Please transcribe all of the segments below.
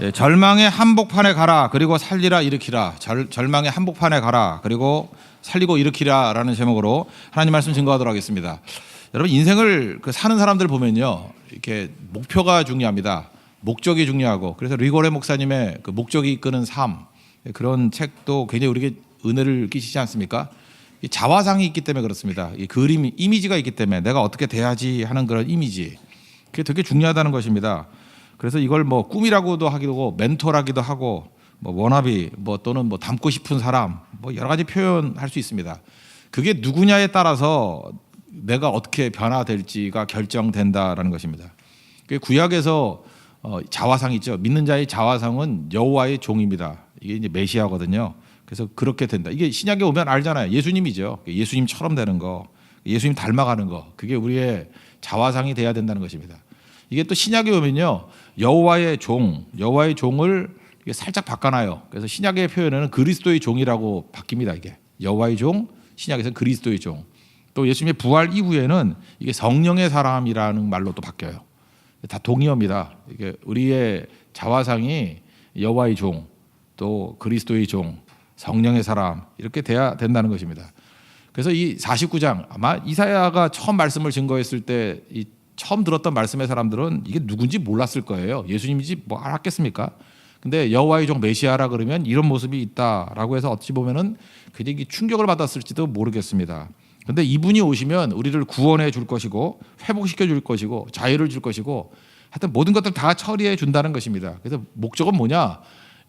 예, 절망의 한복판에 가라 그리고 살리라 일으키라. 절망의 한복판에 가라 그리고 살리고 일으키라라는 제목으로 하나님 말씀 증거하도록 하겠습니다. 여러분 인생을 사는 사람들 보면요, 이렇게 목표가 중요합니다. 목적이 중요하고, 그래서 리고레 목사님의 그 목적이 이끄는 삶, 그런 책도 굉장히 우리에게 은혜를 끼치지 않습니까? 이 자화상이 있기 때문에 그렇습니다. 이 그림, 이미지가 있기 때문에 내가 어떻게 돼야지 하는 그런 이미지, 그게 되게 중요하다는 것입니다. 그래서 이걸 뭐 꿈이라고도 하기도, 멘토라기도 하고, 뭐 워너비, 뭐 또는 뭐 닮고 싶은 사람, 뭐 여러 가지 표현할 수 있습니다. 그게 누구냐에 따라서 내가 어떻게 변화될지가 결정된다라는 것입니다. 구약에서 자화상 있죠. 믿는 자의 자화상은 여호와의 종입니다. 이게 이제 메시아거든요. 그래서 그렇게 된다. 이게 신약에 오면 알잖아요. 예수님이죠. 예수님처럼 되는 거, 예수님 닮아가는 거, 그게 우리의 자화상이 돼야 된다는 것입니다. 이게 또 신약에 오면요, 여호와의 종을 이게 살짝 바꿔놔요. 그래서 신약의 표현에는 그리스도의 종이라고 바뀝니다. 이게 여호와의 종, 신약에서는 그리스도의 종. 또 예수님의 부활 이후에는 이게 성령의 사람이라는 말로 또 바뀌어요. 다 동의어입니다. 이게 우리의 자화상이 여호와의 종, 또 그리스도의 종, 성령의 사람, 이렇게 돼야 된다는 것입니다. 그래서 이 49장, 아마 이사야가 처음 말씀을 증거했을 때 이 처음 들었던 말씀의 사람들은 이게 누군지 몰랐을 거예요. 예수님인지 뭐 알았겠습니까? 근데 여호와의 종 메시아라 그러면 이런 모습이 있다라고 해서 어찌 보면은 굉장히 충격을 받았을지도 모르겠습니다. 근데 이분이 오시면 우리를 구원해 줄 것이고, 회복시켜 줄 것이고, 자유를 줄 것이고, 하여튼 모든 것들 다 처리해 준다는 것입니다. 그래서 목적은 뭐냐?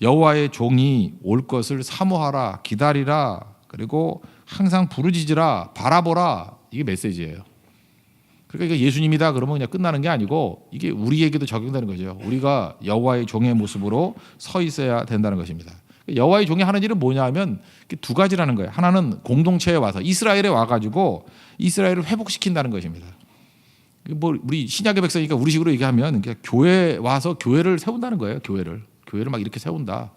여호와의 종이 올 것을 사모하라, 기다리라, 그리고 항상 부르짖으라, 바라보라. 이게 메시지예요. 그러니까 이게 예수님이다 그러면 그냥 끝나는 게 아니고, 이게 우리에게도 적용되는 거죠. 우리가 여호와의 종의 모습으로 서 있어야 된다는 것입니다. 여호와의 종이 하는 일은 뭐냐 하면 두 가지라는 거예요. 하나는 공동체에 와서, 이스라엘에 와가지고 이스라엘을 회복시킨다는 것입니다. 뭐 우리 신약의 백성이니까 우리식으로 얘기하면 교회에 와서 교회를 세운다는 거예요. 교회를 막 이렇게 세운다.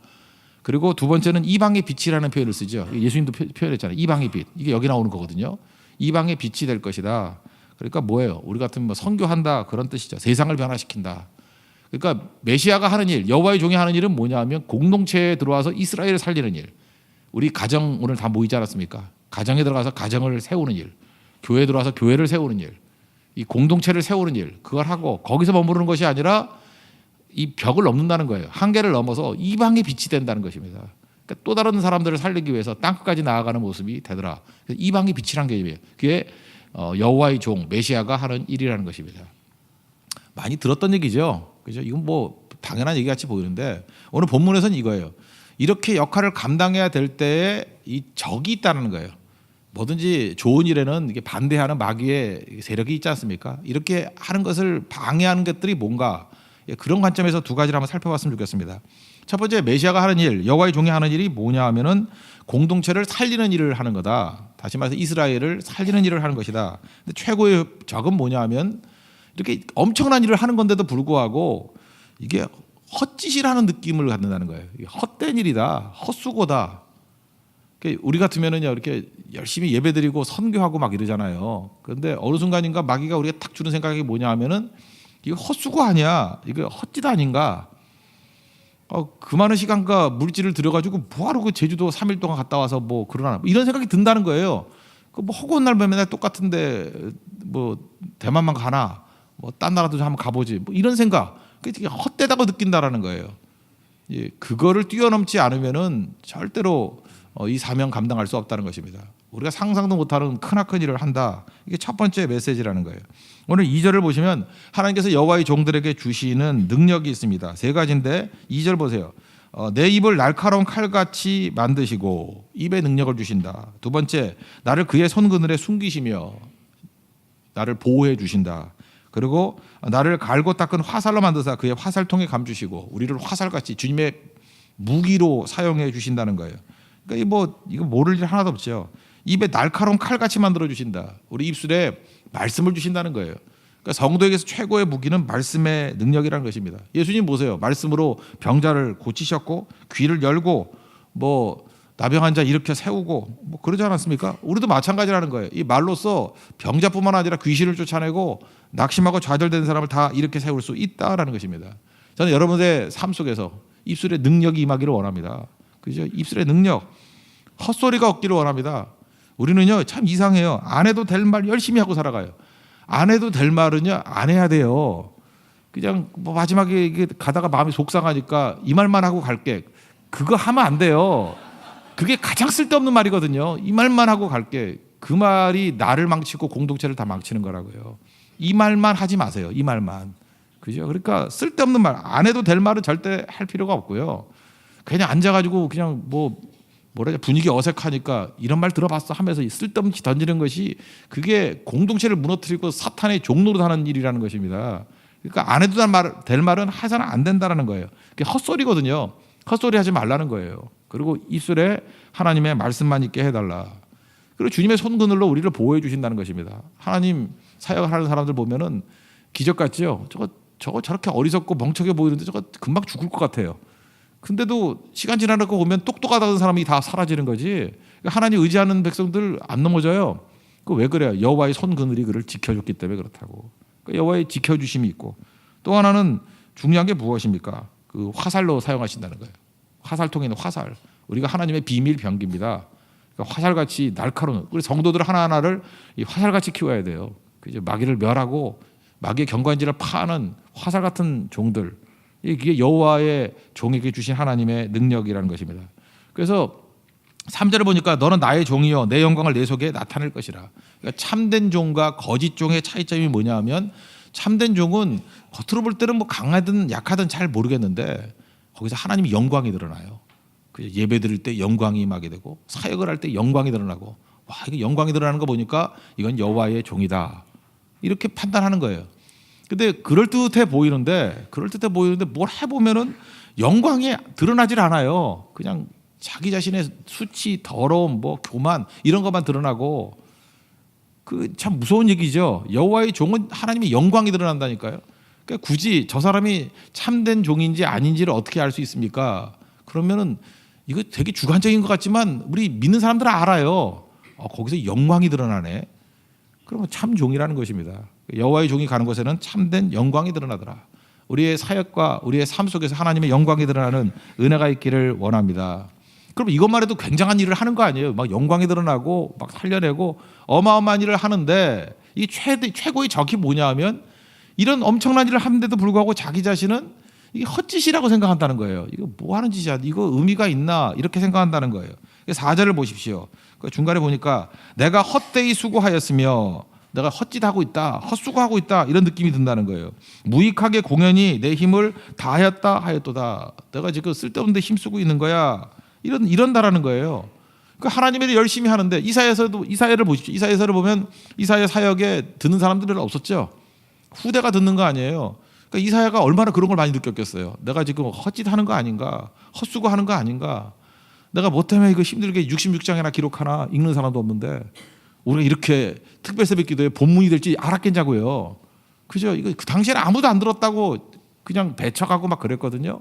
그리고 두 번째는 이방의 빛이라는 표현을 쓰죠. 예수님도 표현했잖아요. 이방의 빛. 이게 여기 나오는 거거든요. 이방의 빛이 될 것이다. 그러니까 뭐예요? 우리 같은 뭐 선교한다 그런 뜻이죠. 세상을 변화시킨다. 그러니까 메시아가 하는 일, 여호와의 종이 하는 일은 뭐냐 하면 공동체에 들어와서 이스라엘을 살리는 일. 우리 가정 오늘 다 모이지 않았습니까? 가정에 들어가서 가정을 세우는 일, 교회에 들어와서 교회를 세우는 일, 이 공동체를 세우는 일, 그걸 하고 거기서 머무르는 것이 아니라 이 벽을 넘는다는 거예요. 한계를 넘어서 이방의 빛이 된다는 것입니다. 그러니까 또 다른 사람들을 살리기 위해서 땅끝까지 나아가는 모습이 되더라. 그래서 이방의 빛이란 개념이에요. 그게 여호와의 종 메시아가 하는 일이라는 것입니다. 많이 들었던 얘기죠. 그죠? 이건 뭐 당연한 얘기 같이 보이는데, 오늘 본문에서는 이거예요. 이렇게 역할을 감당해야 될 때에 이 적이 있다는 거예요. 뭐든지 좋은 일에는 이게 반대하는 마귀의 세력이 있지 않습니까? 이렇게 하는 것을 방해하는 것들이 뭔가, 그런 관점에서 두 가지를 한번 살펴봤으면 좋겠습니다. 첫 번째, 메시아가 하는 일, 여호와의 종이 하는 일이 뭐냐 하면은 공동체를 살리는 일을 하는 거다. 다시 말해서 이스라엘을 살리는 일을 하는 것이다. 근데 최고의 적은 뭐냐 하면 이렇게 엄청난 일을 하는 건데도 불구하고 이게 헛짓이라는 느낌을 갖는다는 거예요. 이게 헛된 일이다, 헛수고다. 우리 같으면은요, 이렇게 열심히 예배드리고 선교하고 막 이러잖아요. 그런데 어느 순간인가 마귀가 우리가 탁 주는 생각이 뭐냐 하면은 이거 헛수고 아니야, 이거 헛짓 아닌가. 그 많은 시간과 물질을 들여가지고 뭐하러 그 제주도 3일 동안 갔다 와서 뭐 그러나, 이런 생각이 든다는 거예요. 그 뭐 허구한 날 맨날 똑같은데 뭐 대만만 가나, 뭐 딴 나라도 한번 가보지, 뭐 이런 생각, 그게 헛되다고 느낀다라는 거예요. 예, 그거를 뛰어넘지 않으면은 절대로 이 사명 감당할 수 없다는 것입니다. 우리가 상상도 못하는 크나큰 일을 한다. 이게 첫 번째 메시지라는 거예요. 오늘 2절을 보시면 하나님께서 여호와의 종들에게 주시는 능력이 있습니다. 세 가지인데 2절 보세요. 내 입을 날카로운 칼같이 만드시고, 입에 능력을 주신다. 두 번째, 나를 그의 손그늘에 숨기시며 나를 보호해 주신다. 그리고 나를 갈고 닦은 화살로 만드사 그의 화살통에 감주시고, 우리를 화살같이 주님의 무기로 사용해 주신다는 거예요. 그러니까 이거 모를 일 하나도 없죠. 입에 날카로운 칼같이 만들어 주신다. 우리 입술에 말씀을 주신다는 거예요. 그러니까 성도에게서 최고의 무기는 말씀의 능력이라는 것입니다. 예수님 보세요. 말씀으로 병자를 고치셨고, 귀를 열고, 뭐 나병 환자 일으켜 세우고, 뭐 그러지 않았습니까? 우리도 마찬가지라는 거예요. 이 말로써 병자뿐만 아니라 귀신을 쫓아내고 낙심하고 좌절된 사람을 다 일으켜 세울 수 있다라는 것입니다. 저는 여러분의 삶 속에서 입술에 능력이 임하기를 원합니다. 그죠? 입술에 능력, 헛소리가 없기를 원합니다. 우리는요 참 이상해요. 안 해도 될 말 열심히 하고 살아가요. 안 해도 될 말은요 안 해야 돼요. 그냥 뭐 마지막에 이게 가다가 마음이 속상하니까 이 말만 하고 갈게. 그거 하면 안 돼요. 그게 가장 쓸데없는 말이거든요. 이 말만 하고 갈게. 그 말이 나를 망치고 공동체를 다 망치는 거라고요. 이 말만 하지 마세요. 이 말만. 그죠? 그러니까 쓸데없는 말, 안 해도 될 말은 절대 할 필요가 없고요. 그냥 앉아가지고 그냥 뭐라 분위기 어색하니까 이런 말 들어봤어 하면서 쓸데없는 짓 던지는 것이 그게 공동체를 무너뜨리고 사탄의 종로로 하는 일이라는 것입니다. 그러니까 안 해도 될 말은 해서는 안 된다는 거예요. 그게 헛소리거든요. 헛소리 하지 말라는 거예요. 그리고 입술에 하나님의 말씀만 있게 해달라. 그리고 주님의 손그늘로 우리를 보호해 주신다는 것입니다. 하나님 사역하는 사람들 보면은 기적 같죠. 저거 저렇게 어리석고 멍청해 보이는데 저거 금방 죽을 것 같아요. 근데도 시간 지나고 보면 똑똑하다는 사람이 다 사라지는 거지. 하나님 의지하는 백성들 안 넘어져요. 그 왜 그래요? 여호와의 손그늘이 그를 지켜줬기 때문에 그렇다고. 여호와의 지켜주심이 있고 또 하나는 중요한 게 무엇입니까? 그 화살로 사용하신다는 거예요. 화살통에 있는 화살. 우리가 하나님의 비밀 병기입니다. 그러니까 화살같이 날카로운 우리 성도들 하나하나를 이 화살같이 키워야 돼요. 그죠? 마귀를 멸하고 마귀의 경관지를 파는 화살 같은 종들. 이게 여호와의 종에게 주신 하나님의 능력이라는 것입니다. 그래서 3절을 보니까 너는 나의 종이요 내 영광을 내 속에 나타낼 것이라. 그러니까 참된 종과 거짓 종의 차이점이 뭐냐 하면 참된 종은 겉으로 볼 때는 뭐 강하든 약하든 잘 모르겠는데 거기서 하나님의 영광이 드러나요. 예배 드릴 때 영광이 임하게 되고 사역을 할 때 영광이 드러나고 와 이게 영광이 드러나는 거 보니까 이건 여호와의 종이다. 이렇게 판단하는 거예요. 근데 그럴듯해 보이는데 뭘 해보면은 영광이 드러나질 않아요. 그냥 자기 자신의 수치, 더러움, 뭐 교만 이런 것만 드러나고 그 참 무서운 얘기죠. 여호와의 종은 하나님의 영광이 드러난다니까요. 그러니까 굳이 저 사람이 참된 종인지 아닌지를 어떻게 알 수 있습니까? 그러면은 이거 되게 주관적인 것 같지만 우리 믿는 사람들은 알아요. 거기서 영광이 드러나네. 그러면 참 종이라는 것입니다. 여호와의 종이 가는 곳에는 참된 영광이 드러나더라. 우리의 사역과 우리의 삶 속에서 하나님의 영광이 드러나는 은혜가 있기를 원합니다. 그럼 이것만 해도 굉장한 일을 하는 거 아니에요? 막 영광이 드러나고 막 살려내고 어마어마한 일을 하는데 이 최고의 적이 뭐냐 하면 이런 엄청난 일을 하는데도 불구하고 자기 자신은 이게 헛짓이라고 생각한다는 거예요. 이거 뭐 하는 짓이야? 이거 의미가 있나? 이렇게 생각한다는 거예요. 4절을 보십시오. 중간에 보니까 내가 헛되이 수고하였으며 내가 헛짓하고 있다, 헛수고하고 있다 이런 느낌이 든다는 거예요. 무익하게 공연히 내 힘을 다하였다 하였도다. 내가 지금 쓸데없는 데 힘쓰고 있는 거야. 이런다라는 거예요. 그 하나님의 일 열심히 하는데 이사야를 보십시오. 이사야서를 보면 이사야 사역에 듣는 사람들은 없었죠. 후대가 듣는 거 아니에요. 그러니까 이사야가 얼마나 그런 걸 많이 느꼈겠어요. 내가 지금 헛짓하는 거 아닌가, 헛수고하는 거 아닌가. 내가 뭐 때문에 이거 힘들게 66장이나 기록하나 읽는 사람도 없는데 우리가 이렇게 특별새벽 기도에 본문이 될지 알았겠냐고요. 그죠? 이거 그 당시에는 아무도 안 들었다고 그냥 배척하고 막 그랬거든요.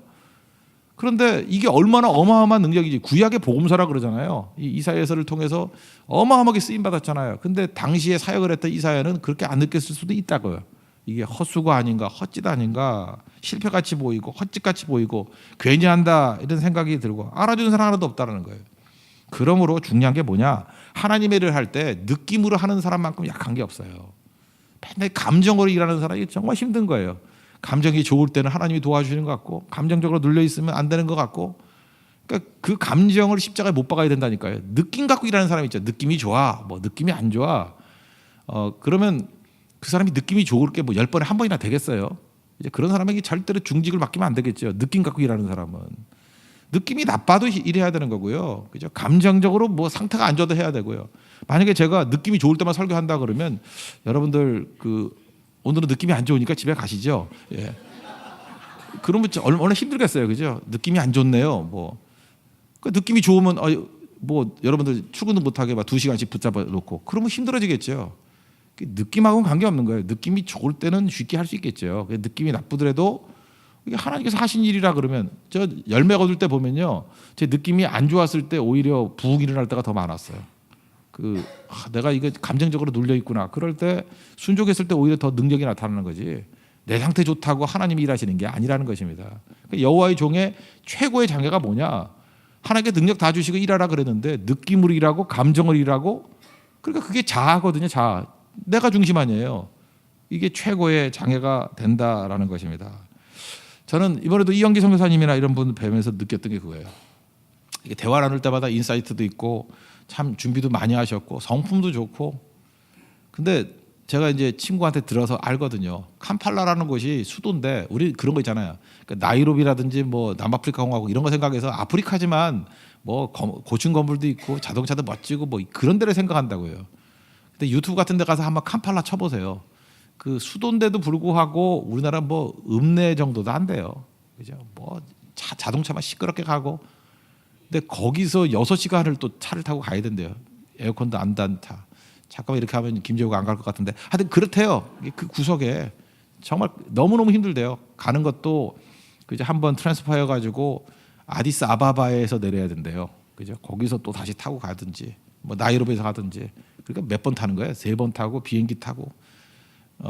그런데 이게 얼마나 어마어마한 능력이지. 구약의 복음서라 그러잖아요. 이 이사야서를 통해서 어마어마하게 쓰임 받았잖아요. 근데 당시에 사역을 했던 이사야는 그렇게 안 느꼈을 수도 있다고요. 이게 헛수고 아닌가, 헛짓 아닌가, 실패같이 보이고 헛짓같이 보이고 괜히 한다 이런 생각이 들고 알아주는 사람 하나도 없다는 거예요. 그러므로 중요한 게 뭐냐? 하나님의 일을 할 때 느낌으로 하는 사람만큼 약한 게 없어요. 맨날 감정으로 일하는 사람이 정말 힘든 거예요. 감정이 좋을 때는 하나님이 도와주시는 것 같고 감정적으로 눌려 있으면 안 되는 것 같고 그러니까 그 감정을 십자가에 못 박아야 된다니까요. 느낌 갖고 일하는 사람이 있죠. 느낌이 좋아, 뭐 느낌이 안 좋아. 그러면 그 사람이 느낌이 좋을 게 뭐 10번에 한 번이나 되겠어요. 이제 그런 사람에게 절대로 중직을 맡기면 안 되겠죠. 느낌 갖고 일하는 사람은. 느낌이 나빠도 일해야 되는 거고요. 그죠? 감정적으로 뭐 상태가 안 좋아도 해야 되고요. 만약에 제가 느낌이 좋을 때만 설교한다 그러면 여러분들 오늘은 느낌이 안 좋으니까 집에 가시죠. 예. 그러면 얼마나 힘들겠어요. 그죠? 느낌이 안 좋네요. 그 느낌이 좋으면 여러분들 출근도 못하게 막 2시간씩 붙잡아 놓고 그러면 힘들어지겠죠. 느낌하고는 관계없는 거예요. 느낌이 좋을 때는 쉽게 할 수 있겠죠. 느낌이 나쁘더라도 이게 하나님께서 하신 일이라 그러면 저 열매 거둘 때 보면요. 제 느낌이 안 좋았을 때 오히려 부흥이 일어날 때가 더 많았어요. 내가 이거 감정적으로 눌려 있구나. 그럴 때 순종했을 때 오히려 더 능력이 나타나는 거지. 내 상태 좋다고 하나님이 일하시는 게 아니라는 것입니다. 여호와의 종의 최고의 장애가 뭐냐? 하나님께 능력 다 주시고 일하라 그랬는데 느낌으로 일하고 감정을 일하고, 그러니까 그게 자아거든요. 자아. 내가 중심 아니에요. 이게 최고의 장애가 된다라는 것입니다. 저는 이번에도 이영기 선교사님이나 이런 분 뵈면서 느꼈던 게 그거예요. 이게 대화 나눌 때마다 인사이트도 있고 참 준비도 많이 하셨고 성품도 좋고, 근데 제가 이제 친구한테 들어서 알거든요. 캄팔라라는 곳이 수도인데 우리 그런 거 있잖아요. 그러니까 나이로비라든지 뭐 남아프리카 공화국 이런 거 생각해서 아프리카지만 뭐 고층 건물도 있고 자동차도 멋지고 뭐 그런 데를 생각한다고요. 근데 유튜브 같은 데 가서 한번 캄팔라 쳐보세요. 그 수도인데도 불구하고 우리나라 뭐 읍내 정도도 안 돼요. 그죠? 뭐 자동차만 시끄럽게 가고, 근데 거기서 6시간을 또 차를 타고 가야 된대요. 에어컨도 안 단 차. 잠깐만 이렇게 하면 김재호가 안 갈 것 같은데, 하여튼 그렇대요. 그 구석에 정말 너무너무 힘들대요. 가는 것도 그죠? 한번 트랜스파이어 가지고 아디스 아바바에서 내려야 된대요. 그죠? 거기서 또 다시 타고 가든지 뭐 나이로비에서 가든지, 그러니까 몇 번 타는 거예요. 3번 타고 비행기 타고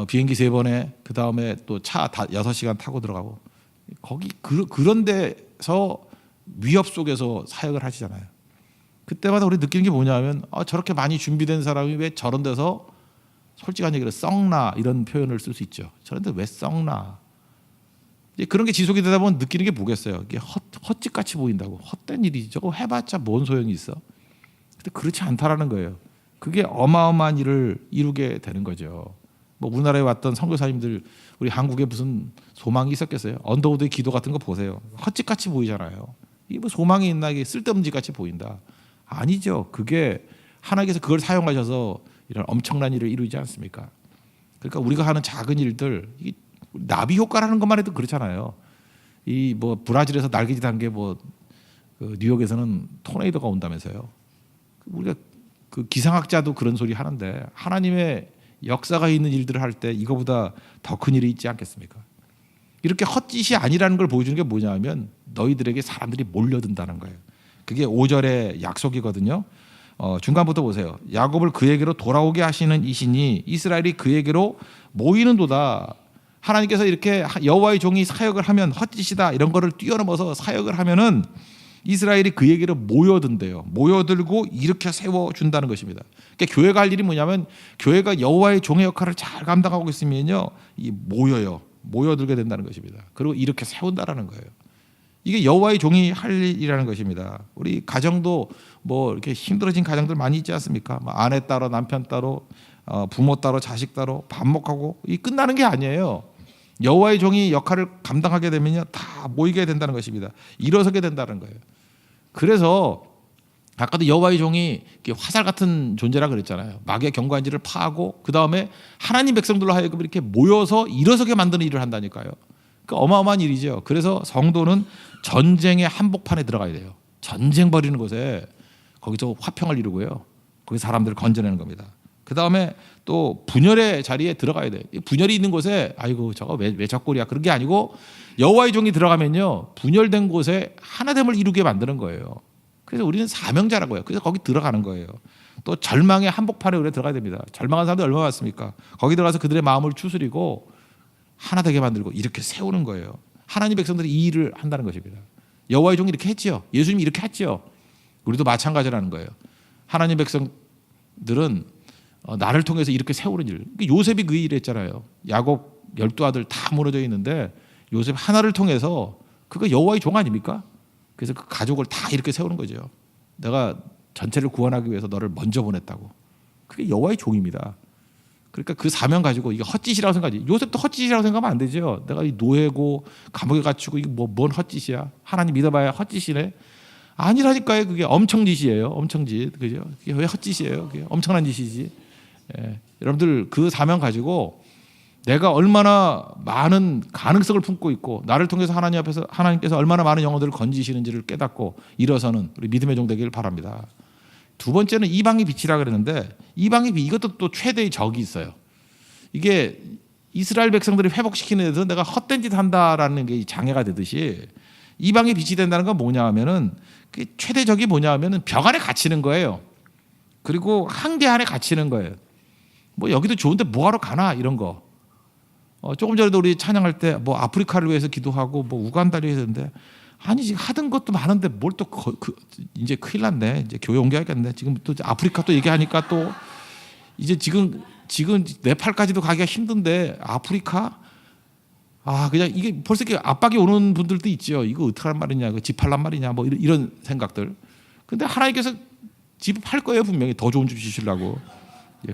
비행기 3번에 그 다음에 또 차 6시간 타고 들어가고, 거기 그런 데서 위협 속에서 사역을 하시잖아요. 그때마다 우리 느끼는 게 뭐냐면 저렇게 많이 준비된 사람이 왜 저런 데서, 솔직한 얘기로 썩나 이런 표현을 쓸 수 있죠. 저런 데 왜 썩나. 그런 게 지속이 되다 보면 느끼는 게 뭐겠어요. 이게 헛짓같이 보인다고. 헛된 일이지. 저거 해봤자 뭔 소용이 있어. 근데 그렇지 않다라는 거예요. 그게 어마어마한 일을 이루게 되는 거죠. 뭐 우리나라에 왔던 선교사님들, 우리 한국에 무슨 소망이 있었겠어요? 언더우드의 기도 같은 거 보세요. 헛짓같이 보이잖아요. 이게 뭐 소망이 있나, 이게 쓸데없는 짓 같이 보인다. 아니죠. 그게 하나님께서 그걸 사용하셔서 이런 엄청난 일을 이루지 않습니까? 그러니까 우리가 하는 작은 일들, 이 나비 효과라는 것만 해도 그렇잖아요. 이 뭐 브라질에서 날개짓 한 게 뭐 그 뉴욕에서는 토네이도가 온다면서요. 우리가 그 기상학자도 그런 소리 하는데, 하나님의 역사가 있는 일들을 할 때 이거보다 더 큰 일이 있지 않겠습니까? 이렇게 헛짓이 아니라는 걸 보여주는 게 뭐냐면 너희들에게 사람들이 몰려든다는 거예요. 그게 5절의 약속이거든요. 중간부터 보세요. 야곱을 그에게로 돌아오게 하시는 이시니 이스라엘이 그에게로 모이는도다. 하나님께서 이렇게 여호와의 종이 사역을 하면 헛짓이다 이런 거를 뛰어넘어서 사역을 하면은 이스라엘이 그에게로 모여든대요. 모여들고 일으켜 세워준다는 것입니다. 그러니까 교회가 할 일이 뭐냐면, 교회가 여호와의 종의 역할을 잘 감당하고 있으면요, 이 모여들게 된다는 것입니다. 그리고 이렇게 세운다라는 거예요. 이게 여호와의 종이 할 일이라는 것입니다. 우리 가정도 뭐 이렇게 힘들어진 가정들 많이 있지 않습니까? 뭐 아내 따로 남편 따로 부모 따로 자식 따로 반목하고, 이 끝나는 게 아니에요. 여호와의 종이 역할을 감당하게 되면요, 다 모이게 된다는 것입니다. 일어서게 된다는 거예요. 그래서 아까도 여호와의 종이 화살 같은 존재라 그랬잖아요. 마귀의 경관지를 파하고 그 다음에 하나님 백성들로 하여금 이렇게 모여서 일어서게 만드는 일을 한다니까요. 그러니까 어마어마한 일이죠. 그래서 성도는 전쟁의 한복판에 들어가야 돼요. 전쟁 벌이는 곳에, 거기서 화평을 이루고요, 거기 사람들을 건져내는 겁니다. 그 다음에 또 분열의 자리에 들어가야 돼요. 분열이 있는 곳에 아이고 저거 왜 적골이야, 그런 게 아니고 여호와의 종이 들어가면요, 분열된 곳에 하나됨을 이루게 만드는 거예요. 그래서 우리는 사명자라고요. 그래서 거기 들어가는 거예요. 또 절망의 한복판에 우리가 들어가야 됩니다. 절망한 사람들 얼마나 많습니까? 거기 들어가서 그들의 마음을 추스리고 하나 되게 만들고 이렇게 세우는 거예요. 하나님 백성들이 이 일을 한다는 것입니다. 여호와의 종이 이렇게 했지요. 예수님이 이렇게 했지요. 우리도 마찬가지라는 거예요. 하나님 백성들은 나를 통해서 이렇게 세우는 일. 요셉이 그 일을 했잖아요. 야곱 12아들 다 무너져 있는데 요셉 하나를 통해서, 그거 여호와의 종 아닙니까? 그래서 그 가족을 다 이렇게 세우는 거죠. 내가 전체를 구원하기 위해서 너를 먼저 보냈다고. 그게 여호와의 종입니다. 그러니까 그 사명 가지고 이게 헛짓이라고 생각하지. 요셉도 헛짓이라고 생각하면 안 되죠. 내가 이 노예고 감옥에 갇히고 이게 뭔 헛짓이야. 하나님 믿어봐야 헛짓이네. 아니라니까요. 그게 엄청 짓이에요. 엄청 짓. 그죠? 그게 왜 헛짓이에요? 그게 엄청난 짓이지. 예. 여러분들 그 사명 가지고 내가 얼마나 많은 가능성을 품고 있고 나를 통해서 하나님 앞에서 하나님께서 얼마나 많은 영혼들을 건지시는지를 깨닫고 일어서는 우리 믿음의 종 되기를 바랍니다. 두 번째는 이방의 빛이라 그랬는데, 이방의 빛, 이것도 또 최대의 적이 있어요. 이게 이스라엘 백성들이 회복시키는 데서 내가 헛된 짓 한다라는 게 장애가 되듯이 이방의 빛이 된다는 건 뭐냐 하면은, 그 최대 적이 뭐냐 하면은 벽 안에 갇히는 거예요. 그리고 한계 안에 갇히는 거예요. 뭐 여기도 좋은데 뭐하러 가나 이런 거. 조금 전에도 우리 찬양할 때 뭐 아프리카를 위해서 기도하고 뭐 우간다를 위해서 했는데 아니 지금 하던 것도 많은데 뭘 또 이제 큰일 났네. 이제 교회 옮겨야겠네. 지금 또 아프리카 또 얘기하니까 또 이제 지금 네팔까지도 가기가 힘든데 아프리카 그냥 이게 벌써 이렇게 압박이 오는 분들도 있죠. 이거 어떡할 말이냐, 집 팔란 말이냐, 뭐 이런 생각들. 근데 하나님께서 집 팔 거예요. 분명히 더 좋은 집 주시려고.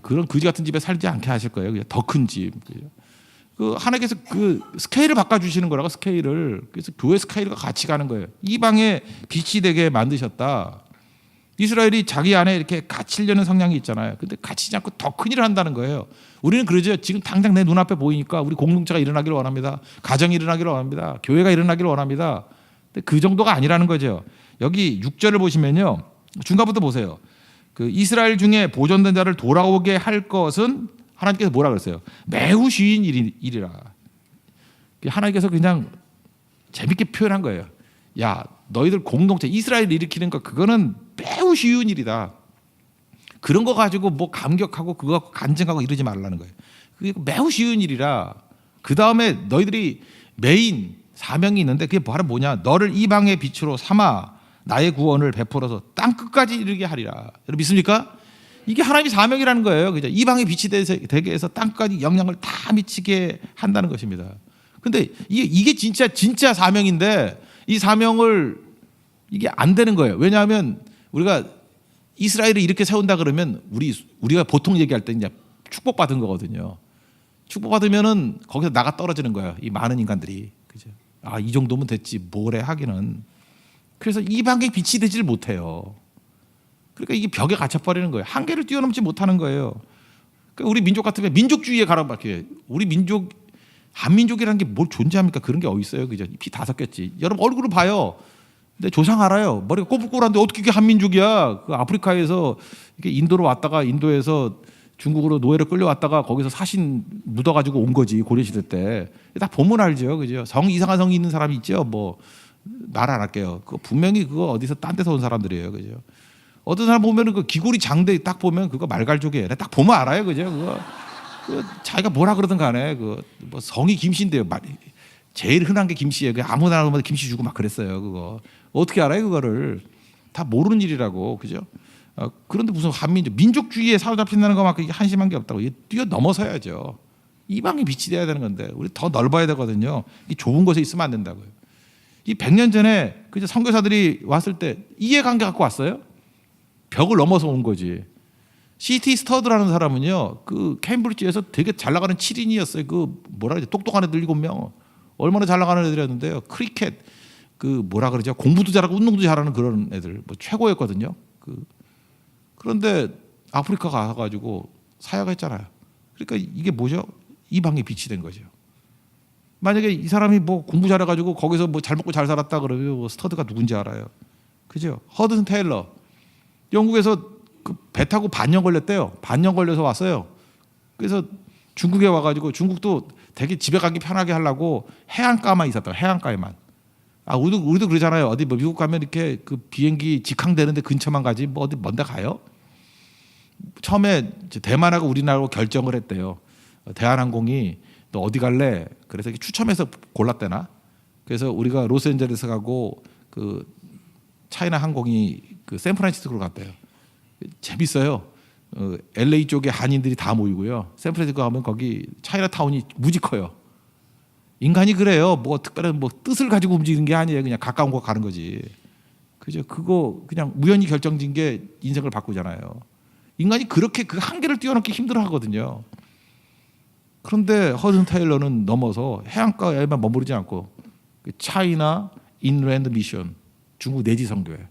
그런 거지 같은 집에 살지 않게 하실 거예요. 그냥 더 큰 집. 그 하나님께서 그 스케일을 바꿔주시는 거라고, 스케일을. 그래서 교회 스케일과 같이 가는 거예요. 이방의 빛이 되게 만드셨다. 이스라엘이 자기 안에 이렇게 갇히려는 성향이 있잖아요. 근데 갇히지 않고 더 큰 일을 한다는 거예요. 우리는 그러죠. 지금 당장 내 눈앞에 보이니까 우리 공동체가 일어나기를 원합니다. 가정이 일어나기를 원합니다. 교회가 일어나기를 원합니다. 근데 그 정도가 아니라는 거죠. 여기 6절을 보시면요. 중간부터 보세요. 그 이스라엘 중에 보존된 자를 돌아오게 할 것은 하나님께서 뭐라 그랬어요? 매우 쉬운 일이라. 하나님께서 그냥 재밌게 표현한 거예요. 야, 너희들 공동체 이스라엘 일으키는 거 그거는 매우 쉬운 일이다. 그런 거 가지고 뭐 감격하고 그거 갖고 간증하고 이러지 말라는 거예요. 그게 매우 쉬운 일이라. 그 다음에 너희들이 메인 사명이 있는데 그게 바로 뭐냐? 너를 이방의 빛으로 삼아 나의 구원을 베풀어서 땅 끝까지 이르게 하리라. 여러분 믿습니까? 이게 하나님의 사명이라는 거예요. 그죠? 이방의 빛이 되게 해서 땅까지 영향을 다 미치게 한다는 것입니다. 근데 이게 진짜 사명인데 이 사명을 이게 안 되는 거예요. 왜냐하면 우리가 이스라엘을 이렇게 세운다 그러면 우리가 보통 얘기할 때 이제 축복받은 거거든요. 축복받으면은 거기서 나가 떨어지는 거예요. 이 많은 인간들이. 그죠? 이 정도면 됐지. 뭐래 하기는. 그래서 이방의 빛이 되질 못해요. 그러니까 이게 벽에 갇혀버리는 거예요. 한계를 뛰어넘지 못하는 거예요. 그러니까 우리 민족 같으면 민족주의에 가라앉게. 우리 민족, 한민족이라는 게 뭘 존재합니까? 그런 게 어디 있어요? 그죠? 피 다 섞였지. 여러분 얼굴을 봐요. 근데 조상 알아요. 머리가 꼬불꼬불한데 어떻게 이게 한민족이야? 그 아프리카에서 이렇게 인도로 왔다가 인도에서 중국으로 노예로 끌려왔다가 거기서 사신 묻어가지고 온 거지 고려시대 때. 다 보면 알죠, 그죠? 이상한 성이 있는 사람이 있죠. 뭐 말 안 할게요. 그거 분명히 그거 어디서 딴 데서 온 사람들이에요, 그죠? 어떤 사람 보면은 그 귀고리 장대 딱 보면 그거 말갈족이에요. 딱 보면 알아요, 그죠? 그거 자기가 뭐라 그러든 간에 그 뭐 성이 김씨인데요. 제일 흔한 게 김씨예요. 아무나 하면 김씨 주고 막 그랬어요. 그거 어떻게 알아요? 그거를 다 모르는 일이라고, 그죠? 그런데 무슨 민족주의에 사로잡힌다는 것만큼 한심한 게 없다고. 이게 뛰어넘어서야죠. 이방이 빛이 돼야 되는 건데 우리 더 넓어야 되거든요. 이 좁은 곳에 있으면 안 된다고요. 이 100년 전에 그죠? 선교사들이 왔을 때 이해관계 갖고 왔어요. 벽을 넘어서 온 거지. C.T. 스터드라는 사람은요, 그 케임브리지에서 되게 잘 나가는 7인이었어요. 그 뭐라 그러지? 똑똑한 애들 7명. 얼마나 잘 나가는 애들이었는데요. 크리켓, 그 뭐라 그러죠? 공부도 잘하고 운동도 잘하는 그런 애들, 뭐 최고였거든요. 그런데 아프리카 가가지고 사역했잖아요. 그러니까 이게 뭐죠? 이방의 빛이 된 거죠. 만약에 이 사람이 뭐 공부 잘해가지고 거기서 뭐 잘 먹고 잘 살았다 그러면 뭐 스터드가 누군지 알아요. 그죠? 허든 테일러. 영국에서 그 배 타고 반년 걸렸대요. 반년 걸려서 왔어요. 그래서 중국에 와가지고 중국도 되게 집에 가기 편하게 하려고 해안가만 있었다. 해안가에만. 우리도 그러잖아요. 어디 뭐 미국 가면 이렇게 그 비행기 직항되는데 근처만 가지 뭐 어디 먼데 가요? 처음에 대만하고 우리나라로 결정을 했대요. 대한항공이 너 어디 갈래? 그래서 추첨해서 골랐대나? 그래서 우리가 로스앤젤레스 가고 그 차이나 항공이 그 샌프란시스코로 갔대요. 재밌어요. LA 쪽에 한인들이 다 모이고요. 샌프란시스코 가면 거기 차이나타운이 무지 커요. 인간이 그래요. 뭐 특별한 뭐 뜻을 가지고 움직이는 게 아니에요. 그냥 가까운 곳 가는 거지. 그죠? 그거 그냥 우연히 결정진 게 인생을 바꾸잖아요. 인간이 그렇게 그 한계를 뛰어넘기 힘들어하거든요. 그런데 허든 타일러는 넘어서 해안가에만 머무르지 않고 차이나 인랜드 미션, 중국 내지 선교회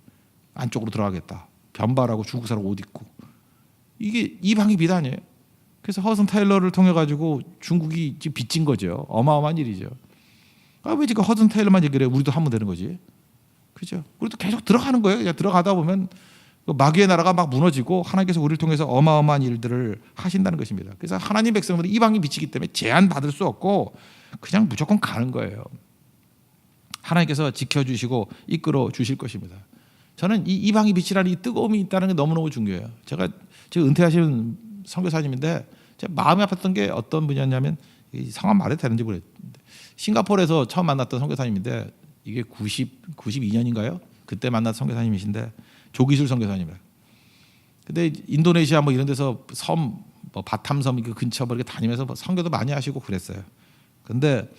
안쪽으로 들어가겠다. 변발하고 중국 사람 옷 입고 이게 이방의 빛 아니에요. 그래서 허든 타일러를 통해 가지고 중국이 지금 빚진 거죠. 어마어마한 일이죠. 왜 지금 허든 타일러만 얘기를 해? 우리도 하면 되는 거지. 그죠? 우리도 계속 들어가는 거예요. 그냥 들어가다 보면 마귀의 나라가 막 무너지고 하나님께서 우리를 통해서 어마어마한 일들을 하신다는 것입니다. 그래서 하나님 백성들은 이방이 빛이기 때문에 제한받을 수 없고 그냥 무조건 가는 거예요. 하나님께서 지켜주시고 이끌어 주실 것입니다. 저는 이 이방이 빛이라는 이 뜨거움이 있다는 게 너무너무 중요해요. 제가 지금 은퇴하신 선교사님인데 제 마음이 아팠던 게 어떤 분이었냐면 이 성함 말해도 되는지 모르겠는데 싱가포르에서 처음 만났던 선교사님인데 이게 92년인가요? 그때 만났던 선교사님이신데 조기술 선교사님이에요. 근데 인도네시아 뭐 이런 데서 섬, 뭐 바탐섬 그 근처 뭐 이렇게 다니면서 뭐 선교도 많이 하시고 그랬어요. 근데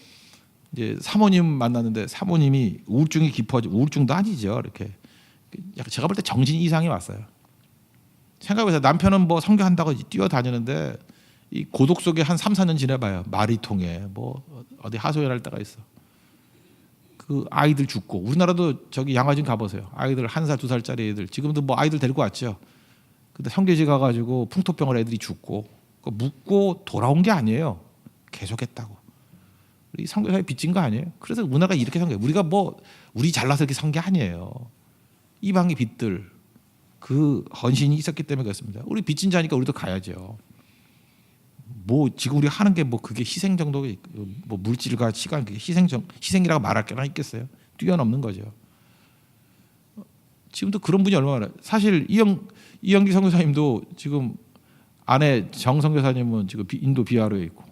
이제 사모님 만났는데 사모님이 우울증이 깊어지고 우울증도 아니죠. 이렇게 제가 볼 때 정신 이상이 왔어요. 생각해보세요. 남편은 뭐 선교한다고 뛰어다니는데 이 고독 속에 한 3, 4년 지내봐요. 말이 통해. 뭐 어디 하소연할 때가 있어. 그 아이들 죽고 우리나라도 저기 양화진 가보세요. 아이들 1살, 2살짜리 애들 지금도 뭐 아이들 데리고 왔죠. 근데 선교지 가가지고 풍토병으로 애들이 죽고 묻고 돌아온 게 아니에요. 계속했다고. 우리 선교사에 빚진 거 아니에요. 그래서 문화가 이렇게 산 거예요. 우리가 뭐 우리 잘나서 이렇게 산 게 아니에요. 이방의 빚들 그 헌신이 있었기 때문에 그렇습니다. 우리 빚진 자니까 우리도 가야죠. 뭐 지금 우리가 하는 게 뭐 그게 희생 정도 뭐 물질과 시간 그게 희생이라고 말할 게나 있겠어요. 뛰어넘는 거죠. 지금도 그런 분이 얼마나 많아요. 사실 이영기 선교사님도 지금 아내 정 선교사님은 지금 인도 비하로에 있고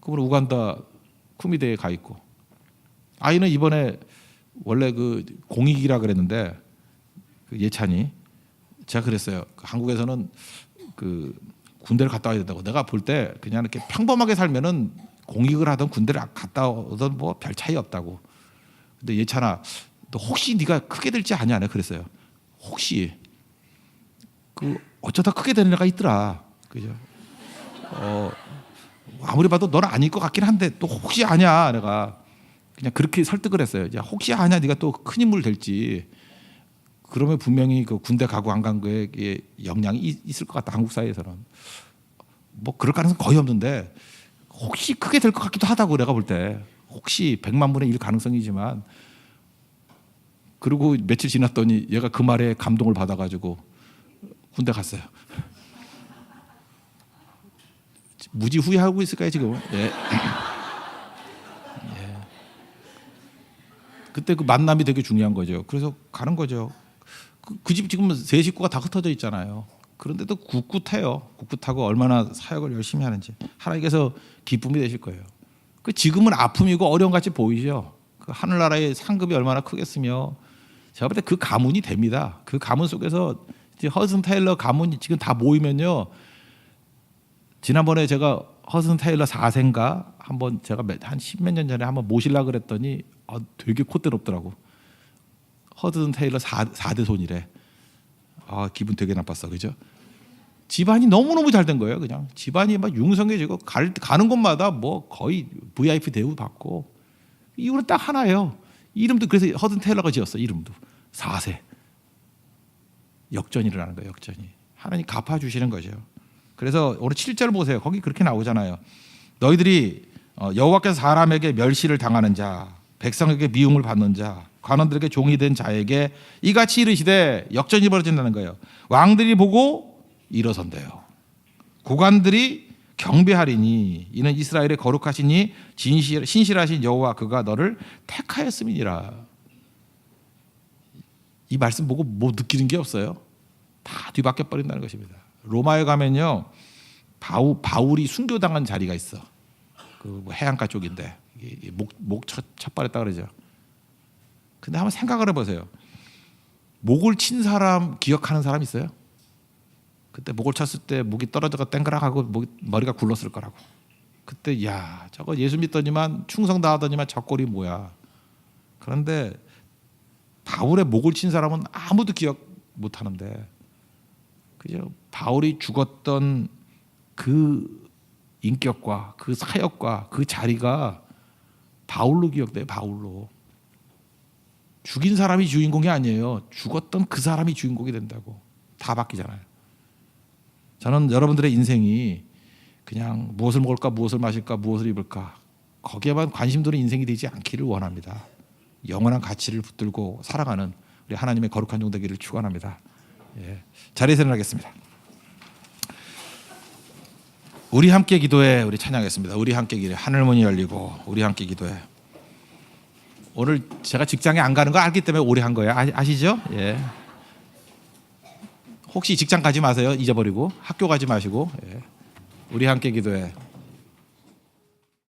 그분은 우간다 쿠미대에 가 있고 아이는 이번에 원래 그 공익이라 그랬는데 그 예찬이 제가 그랬어요. 한국에서는 그 군대를 갔다 와야 된다고. 내가 볼 때 그냥 이렇게 평범하게 살면은 공익을 하던 군대를 갔다 오던 뭐 별 차이 없다고. 근데 예찬아, 너 혹시 네가 크게 될지 아냐? 내가 그랬어요. 혹시 그 어쩌다 크게 되는 애가 있더라. 그죠? 아무리 봐도 너는 아닐 것 같긴 한데 또 혹시 아냐? 내가 그냥 그렇게 설득을 했어요. 야, 혹시 아냐? 네가 또 큰 인물 될지. 그러면 분명히 그 군대 가고 안 간 거에 영향이 있을 것 같다. 한국 사회에서는 뭐 그럴 가능성 거의 없는데 혹시 크게 될 것 같기도 하다고 내가 볼 때 혹시 100만 분의 1 가능성이지만 그리고 며칠 지났더니 얘가 그 말에 감동을 받아가지고 군대 갔어요. 무지 후회하고 있을까요 지금? 예. 예. 그때 그 만남이 되게 중요한 거죠. 그래서 가는 거죠. 그 집 지금 세 식구가 다 흩어져 있잖아요. 그런데도 꿋꿋해요. 꿋꿋하고 얼마나 사역을 열심히 하는지 하나님께서 기쁨이 되실 거예요. 그 지금은 아픔이고 어려움 같이 보이죠. 그 하늘나라의 상급이 얼마나 크겠으며 제가 볼 때 그 가문이 됩니다. 그 가문 속에서 허슨 테일러 가문이 지금 다 모이면요. 지난번에 제가 허슨 테일러 4세인가 한번 제가 한 10몇 년 전에 한번 모시려고 그랬더니 되게 콧대 높더라고. 허슨 테일러 4대 손이래. 기분 되게 나빴어. 그죠? 집안이 너무너무 잘 된 거예요. 그냥 집안이 막 융성해지고 가는 곳마다 뭐 거의 VIP 대우 받고 이유는 딱 하나예요. 이름도 그래서 허슨 테일러가 지었어. 이름도 4세. 역전이 일어나는 거예요. 역전이. 하나님 갚아주시는 거죠. 그래서 오늘 7절 보세요. 거기 그렇게 나오잖아요. 너희들이 여호와께서 사람에게 멸시를 당하는 자, 백성에게 미움을 받는 자, 관원들에게 종이 된 자에게 이같이 이르시되 역전이 벌어진다는 거예요. 왕들이 보고 일어선대요. 고관들이 경배하리니 이는 이스라엘의 거룩하시니 신실하신 여호와 그가 너를 택하였음이니라. 이 말씀 보고 뭐 느끼는 게 없어요. 다 뒤바뀌어 버린다는 것입니다. 로마에 가면요, 바울이 순교당한 자리가 있어. 그 해안가 쪽인데 목 쳤발했다 그러죠. 근데 한번 생각을 해보세요. 목을 친 사람 기억하는 사람 있어요? 그때 목을 쳤을 때 목이 떨어져가 땡그락하고 머리가 굴렀을 거라고. 그때 야 저거 예수 믿더니만 충성 다하더니만 저 꼴이 뭐야. 그런데 바울의 목을 친 사람은 아무도 기억 못하는데 그죠? 바울이 죽었던 그 인격과 그 사역과 그 자리가 바울로 기억돼요. 바울로. 죽인 사람이 주인공이 아니에요. 죽었던 그 사람이 주인공이 된다고. 다 바뀌잖아요. 저는 여러분들의 인생이 그냥 무엇을 먹을까, 무엇을 마실까, 무엇을 입을까 거기에만 관심 두는 인생이 되지 않기를 원합니다. 영원한 가치를 붙들고 살아가는 우리 하나님의 거룩한 종 되기를 축원합니다. 예. 자리에서 일어나겠습니다. 우리 함께 기도해. 우리 찬양했습니다. 우리 함께 기도해. 하늘 문이 열리고 우리 함께 기도해. 오늘 제가 직장에 안 가는 거 알기 때문에 오래 한 거예요. 아시죠? 예. 혹시 직장 가지 마세요. 잊어버리고 학교 가지 마시고. 예. 우리 함께 기도해.